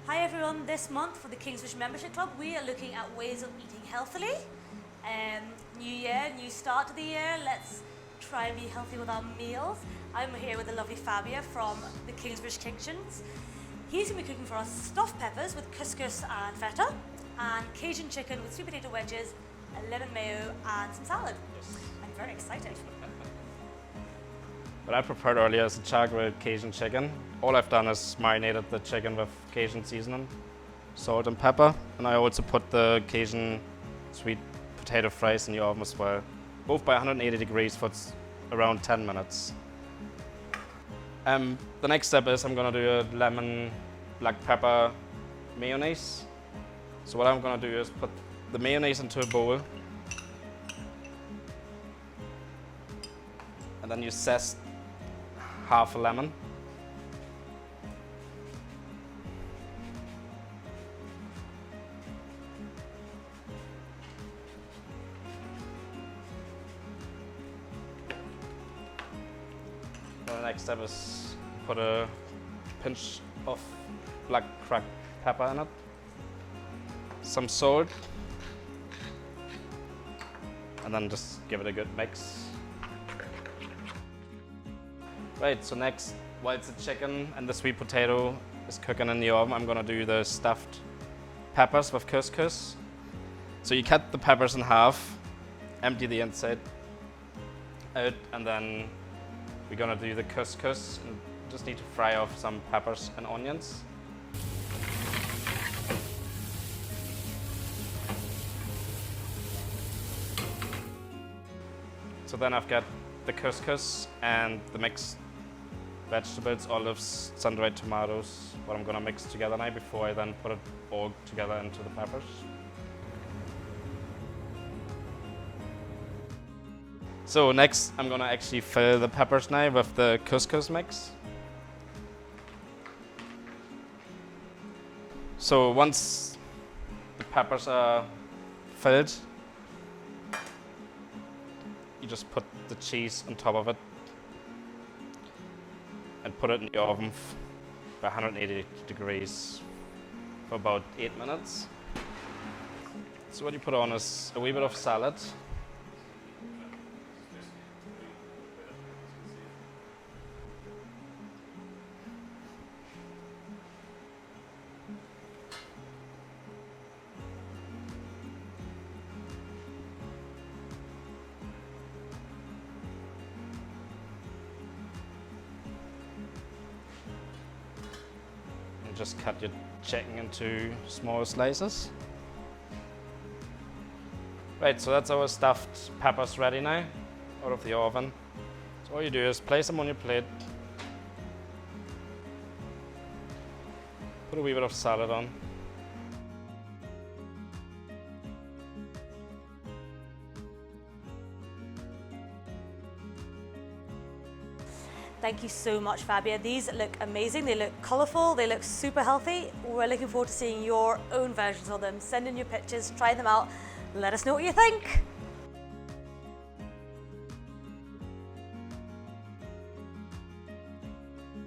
Hi everyone, this month for the Kingsbridge Membership Club we are looking at ways of eating healthily. New year, new start to the year, let's try and be healthy with our meals. I'm here with the lovely Fabian from the Kingsbridge Kitchen. He's going to be cooking for us stuffed peppers with couscous and feta, and Cajun chicken with sweet potato wedges, a lemon mayo and some salad. Yes. I'm very excited. What I prepared earlier is a char-grilled Cajun chicken. All I've done is marinated the chicken with Cajun seasoning, salt and pepper, and I also put the Cajun sweet potato fries in the oven as well, both by 180 degrees for around 10 minutes. The next step is I'm gonna do a lemon black pepper mayonnaise. So what I'm gonna do is put the mayonnaise into a bowl, and then you zest half a lemon. The next step is put a pinch of black cracked pepper in it, some salt, and then just give it a good mix. Right, so next, whilst the chicken and the sweet potato is cooking in the oven, I'm gonna do the stuffed peppers with couscous. So you cut the peppers in half, empty the inside out, and then we're gonna do the couscous and just need to fry off some peppers and onions. So then I've got the couscous and the mixed vegetables, olives, sun-dried tomatoes, what I'm gonna mix together now before I then put it all together into the peppers. So next, I'm gonna actually fill the peppers now with the couscous mix. So once the peppers are filled, you just put the cheese on top of it and put it in the oven by 180 degrees for about 8 minutes. So what you put on is a wee bit of salad. Just cut your chicken into small slices. Right, so that's our stuffed peppers ready now, out of the oven. So all you do is place them on your plate, put a wee bit of salad on. Thank you so much, Fabian. These look amazing. They look colourful. They look super healthy. We're looking forward to seeing your own versions of them. Send in your pictures, try them out. Let us know what you think.